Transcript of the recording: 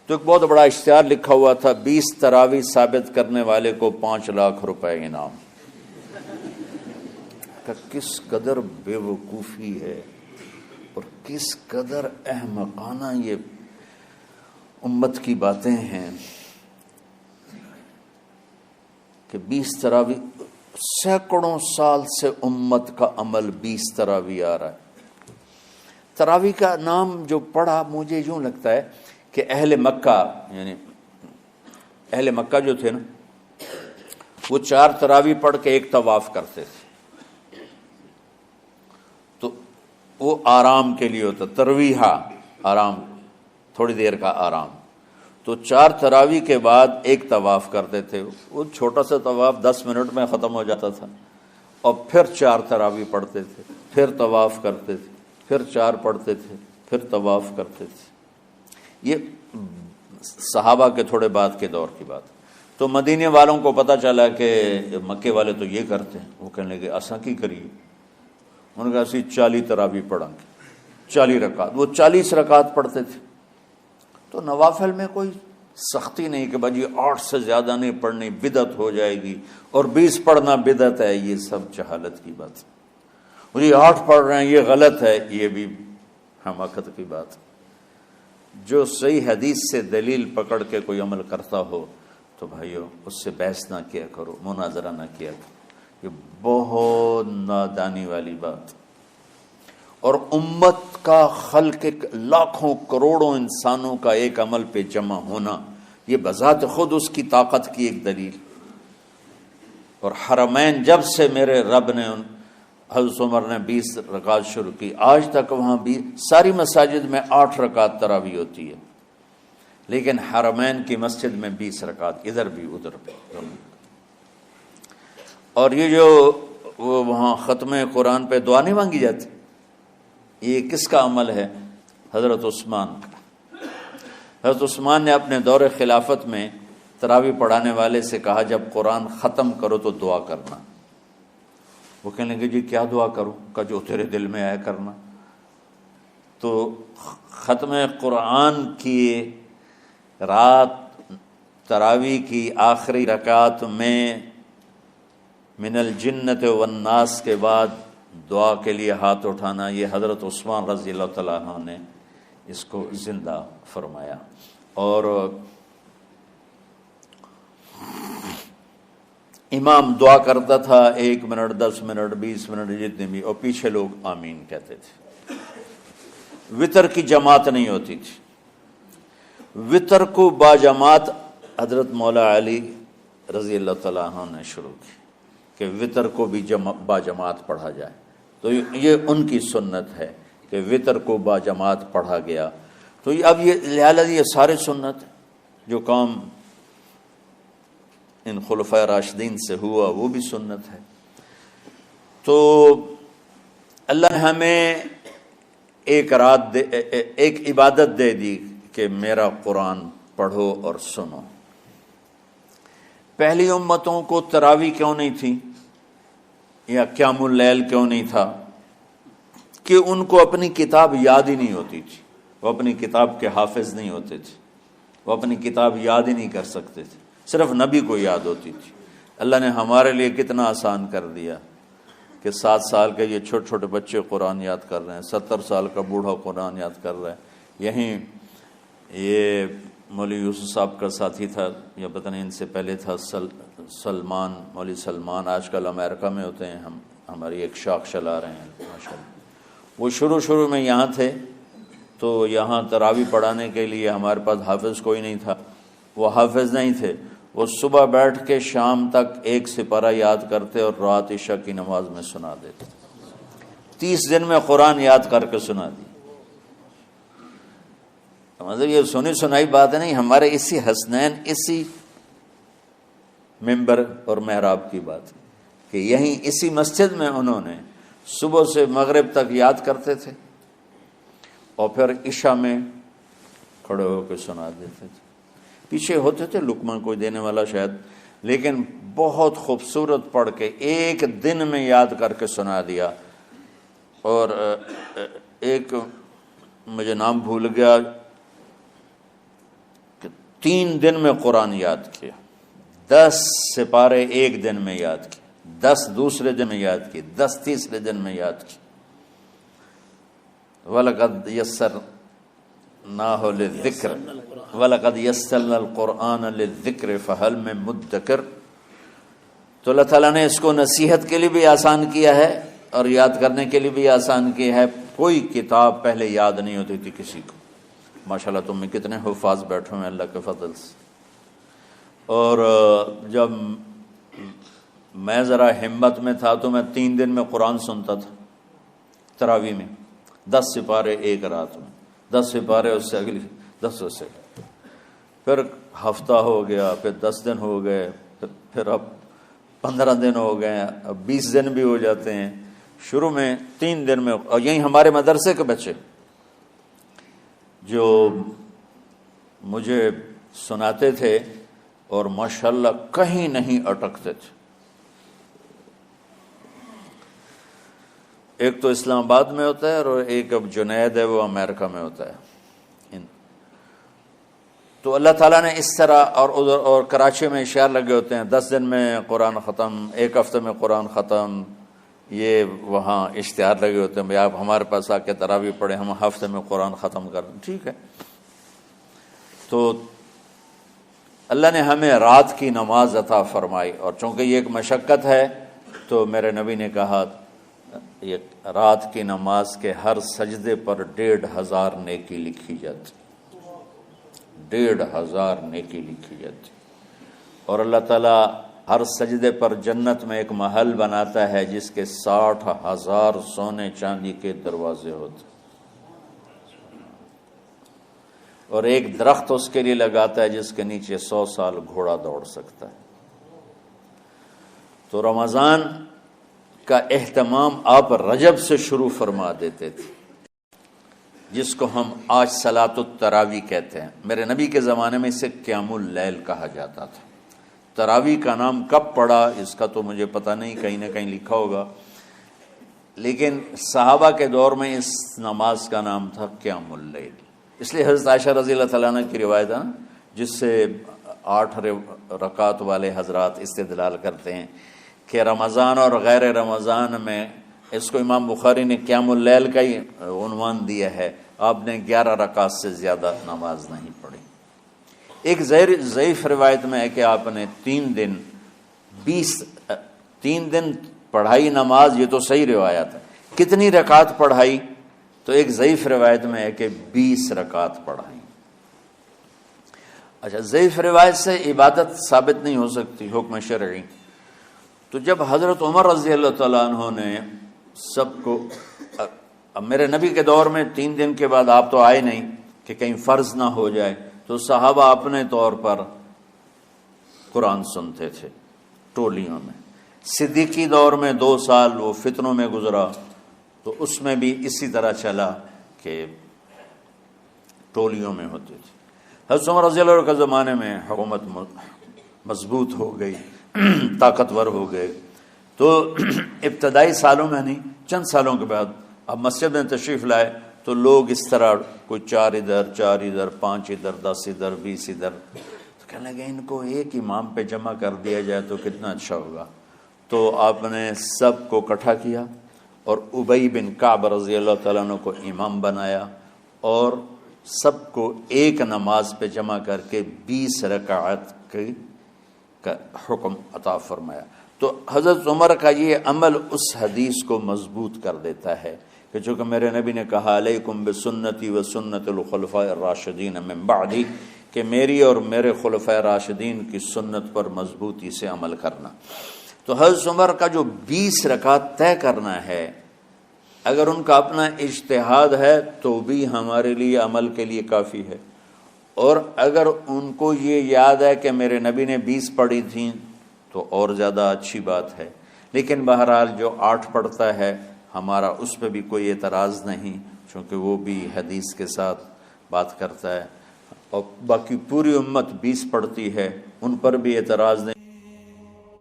تو ایک بہت بڑا اشتہار لکھا ہوا تھا، 20 تراویح ثابت کرنے والے کو 5 لاکھ روپے انعام۔ کہ کس قدر بے وقوفی ہے اور کس قدر احمقانہ یہ امت کی باتیں ہیں کہ 20 تراویح، سینکڑوں سال سے امت کا عمل 20 تراویح آ رہا ہے۔ تراویح کا نام جو پڑھا مجھے یوں لگتا ہے کہ اہل مکہ، یعنی اہل مکہ جو تھے نا، وہ 4 تراویح پڑھ کے ایک طواف کرتے تھے، تو وہ آرام کے لیے ہوتا، ترویحہ آرام، تھوڑی دیر کا آرام۔ تو 4 تراویح کے بعد ایک طواف کرتے تھے، وہ چھوٹا سا طواف 10 منٹ میں ختم ہو جاتا تھا، اور پھر 4 تراویح پڑھتے تھے، پھر طواف کرتے تھے، پھر 4 پڑھتے تھے، پھر طواف کرتے تھے۔ یہ صحابہ کے تھوڑے بعد کے دور کی بات۔ تو مدینے والوں کو پتہ چلا کہ مکے والے تو یہ کرتے ہیں، وہ کہنے لگے اساں کی کریے؟ انہوں نے کہا اسی 40 تراویح پڑھیں گے، 40 رکعت۔ وہ 40 رکعت پڑھتے تھے۔ تو نوافل میں کوئی سختی نہیں کہ بھائی 8 سے زیادہ نہیں پڑھنی، بدعت ہو جائے گی، اور 20 پڑھنا بدعت ہے، یہ سب جہالت کی بات ہے۔ اور یہ 8 پڑھ رہے ہیں یہ غلط ہے، یہ بھی حماقت کی بات ہے۔ جو صحیح حدیث سے دلیل پکڑ کے کوئی عمل کرتا ہو تو بھائیو اس سے بحث نہ کیا کرو، مناظرہ نہ کیا کرو، یہ بہت نادانی والی بات۔ اور امت کا خلق، لاکھوں کروڑوں انسانوں کا ایک عمل پہ جمع ہونا، یہ بذات خود اس کی طاقت کی ایک دلیل۔ اور حرمین جب سے میرے رب نے حضرت عمر نے 20 رکعت شروع کی، آج تک وہاں بھی ساری مساجد میں 8 رکعت تراویح ہوتی ہے، لیکن حرمین کی مسجد میں 20 رکعت، ادھر بھی ادھر بھی۔ اور یہ جو وہ وہاں ختم قرآن پہ دعا نہیں مانگی جاتی، یہ کس کا عمل ہے؟ حضرت عثمان کا۔ حضرت عثمان نے اپنے دور خلافت میں تراویح پڑھانے والے سے کہا جب قرآن ختم کرو تو دعا کرنا۔ وہ کہنے لگے جی کیا دعا کروں؟ کہ جو تیرے دل میں آیا کرنا۔ تو ختم قرآن کی رات تراویح کی آخری رکعت میں من الجنت والناس کے بعد دعا کے لیے ہاتھ اٹھانا، یہ حضرت عثمان رضی اللہ تعالیٰ عنہ نے اس کو زندہ فرمایا۔ اور امام دعا کرتا تھا 1 منٹ، 10 منٹ، 20 منٹ، جتنے بھی، اور پیچھے لوگ آمین کہتے تھے۔ وطر کی جماعت نہیں ہوتی تھی، وطر کو باجماعت حضرت مولا علی رضی اللہ تعالیٰ عنہ نے شروع کی کہ وطر کو بھی باجماعت پڑھا جائے۔ تو یہ ان کی سنت ہے کہ وطر کو باجماعت پڑھا گیا۔ تو اب یہ لہٰذا یہ سارے سنت جو کام ان خلفۂ راشدین سے ہوا وہ بھی سنت ہے۔ تو اللہ نے ہمیں ایک عبادت دے دی کہ میرا قرآن پڑھو اور سنو۔ پہلی امتوں کو تراویح کیوں نہیں تھی یا قیام اللیل کیوں نہیں تھا؟ کہ ان کو اپنی کتاب یاد ہی نہیں ہوتی تھی، وہ اپنی کتاب کے حافظ نہیں ہوتے تھے، وہ اپنی کتاب یاد ہی نہیں کر سکتے تھے، صرف نبی کو یاد ہوتی تھی۔ اللہ نے ہمارے لیے کتنا آسان کر دیا کہ 7 سال کے یہ چھوٹے چھوٹے بچے قرآن یاد کر رہے ہیں، 70 سال کا بوڑھا قرآن یاد کر رہا ہے۔ یہیں یہ مولوی یوسف صاحب کا ساتھی تھا، یا پتہ نہیں ان سے پہلے تھا، سلمان، مولوی سلمان، آج کل امریکہ میں ہوتے ہیں، ہماری ایک شاخ چلا رہے ہیں ماشاءاللہ۔ وہ شروع میں یہاں تھے، تو یہاں تراویح پڑھانے کے لیے ہمارے پاس حافظ کوئی نہیں تھا، وہ حافظ نہیں تھے، وہ صبح بیٹھ کے شام تک 1 سپارہ یاد کرتے اور رات عشاء کی نماز میں سنا دیتے۔ 30 دن میں قرآن یاد کر کے سنا دی۔ مطلب یہ سنی سنائی بات نہیں، ہمارے اسی حسنین، اسی ممبر اور محراب کی بات کہ یہیں اسی مسجد میں انہوں نے صبح سے مغرب تک یاد کرتے تھے اور پھر عشاء میں کھڑے ہو کے سنا دیتے تھے۔ پیچھے ہوتے تھے لقمہ کوئی دینے والا شاید، لیکن بہت خوبصورت پڑھ کے 1 دن میں یاد کر کے سنا دیا۔ اور ایک مجھے نام بھول گیا 3 دن میں قرآن یاد کیا، 10 سپارے ایک دن میں یاد کیے، 10 دوسرے دن میں یاد کیے، 10 تیسرے دن میں یاد کیے۔ وَلَقَدْ يَسَّرْنَاهُ لِلذِّكْرِ وَلَقَدْ يَسَّرْنَا الْقُرْآنَ لِلذِّكْرِ فَهَلْ مِن مُدَّكِرٍ۔ تو اللہ تعالیٰ نے اس کو نصیحت کے لیے بھی آسان کیا ہے اور یاد کرنے کے لیے بھی آسان کیا ہے۔ کوئی کتاب پہلے یاد نہیں ہوتی تھی کسی کو، ماشاءاللہ تم میں کتنے حفاظ بیٹھے ہوئے ہیں اللہ کے فضل سے۔ اور جب میں ذرا ہمت میں تھا تو میں 3 دن میں قرآن سنتا تھا تراویح میں، 10 سپارے ایک رات میں، 10 سپارے اس سے اگلی 10 سے، پھر ہفتہ ہو گیا، پھر 10 دن ہو گئے، پھر اب 15 دن ہو گئے، اب 20 دن بھی ہو جاتے ہیں۔ شروع میں 3 دن میں، اور یہی ہمارے مدرسے کے بچے جو مجھے سناتے تھے اور ماشاءاللہ کہیں نہیں اٹکتے تھے۔ ایک تو اسلام آباد میں ہوتا ہے اور ایک اب جنید ہے وہ امریکہ میں ہوتا ہے۔ تو اللہ تعالیٰ نے اس طرح، اور ادھر اور کراچی میں اشعار لگے ہوتے ہیں، 10 دن میں قرآن ختم، 1 ہفتے میں قرآن ختم۔ یہ وہاں اشتہار لگے ہوتے ہیں، بھائی آپ ہمارے پاس آ کے تراویح پڑھیں، ہم ہفتے میں قرآن ختم کر دیں۔ ٹھیک ہے، تو اللہ نے ہمیں رات کی نماز عطا فرمائی، اور چونکہ یہ ایک مشقت ہے تو میرے نبی نے کہا یہ رات کی نماز کے ہر سجدے پر 1500 نیکی لکھی جاتی، 1500 نیکی لکھی جاتی۔ اور اللہ تعالیٰ ہر سجدے پر جنت میں ایک محل بناتا ہے جس کے 60,000 سونے چاندی کے دروازے ہوتے، اور ایک درخت اس کے لیے لگاتا ہے جس کے نیچے 100 سال گھوڑا دوڑ سکتا ہے۔ تو رمضان کا اہتمام آپ رجب سے شروع فرما دیتے تھے، جس کو ہم آج صلاۃ التراویح کہتے ہیں۔ میرے نبی کے زمانے میں اسے قیام اللیل کہا جاتا تھا۔ تراویح کا نام کب پڑا اس کا تو مجھے پتہ نہیں، کہیں نہ کہیں لکھا ہوگا، لیکن صحابہ کے دور میں اس نماز کا نام تھا قیام اللیل۔ اس لیے حضرت عائشہ رضی اللہ تعالیٰ عنہ کی روایت ہے جس سے 8 رکعت والے حضرات استدلال کرتے ہیں کہ رمضان اور غیر رمضان میں، اس کو امام بخاری نے قیام اللیل کا ہی عنوان دیا ہے، آپ نے 11 رکعت سے زیادہ نماز نہیں پڑھی۔ ایک ضعیف روایت میں ہے کہ آپ نے 3 دن پڑھائی نماز، یہ تو صحیح روایت ہے۔ کتنی رکعت پڑھائی؟ تو ایک ضعیف روایت میں ہے کہ 20 رکعت پڑھائی۔ اچھا، ضعیف روایت سے عبادت ثابت نہیں ہو سکتی حکم شرعی۔ تو جب حضرت عمر رضی اللہ تعالیٰ عنہ نے سب کو، اب میرے نبی کے دور میں 3 دن کے بعد آپ تو آئے نہیں کہ کہیں فرض نہ ہو جائے، تو صحابہ اپنے طور پر قرآن سنتے تھے ٹولیوں میں۔ صدیقی دور میں 2 سال وہ فتنوں میں گزرا، تو اس میں بھی اسی طرح چلا کہ ٹولیوں میں ہوتے تھے۔ حضرت عمر رضی اللہ عنہ کے زمانے میں حکومت مضبوط ہو گئی، طاقتور ہو گئے، تو ابتدائی سالوں میں نہیں، چند سالوں کے بعد اب مسجد میں تشریف لائے تو لوگ اس طرح کوئی 4 ادھر 4 ادھر 5 ادھر 10 ادھر 20 ادھر، تو کہنے لگے ان کو ایک امام پہ جمع کر دیا جائے تو کتنا اچھا ہوگا۔ تو آپ نے سب کو اکٹھا کیا اور ابی بن کعب رضی اللہ تعالیٰ عنہ کو امام بنایا، اور سب کو ایک نماز پہ جمع کر کے 20 رکعت کا حکم عطا فرمایا۔ تو حضرت عمر کا یہ عمل اس حدیث کو مضبوط کر دیتا ہے کہ چونکہ میرے نبی نے کہا علیکم بسنتی و سنت الخلفاء الراشدین من بعدی، کہ میری اور میرے خلفاء راشدین کی سنت پر مضبوطی سے عمل کرنا۔ تو حضرت عمر کا جو 20 رکعت طے کرنا ہے، اگر ان کا اپنا اجتہاد ہے تو بھی ہمارے لیے عمل کے لیے کافی ہے، اور اگر ان کو یہ یاد ہے کہ میرے نبی نے 20 پڑھی تھیں تو اور زیادہ اچھی بات ہے۔ لیکن بہرحال جو 8 پڑھتا ہے ہمارا اس پہ بھی کوئی اعتراض نہیں، چونکہ وہ بھی حدیث کے ساتھ بات کرتا ہے، اور باقی پوری امت 20 پڑھتی ہے ان پر بھی اعتراض نہیں۔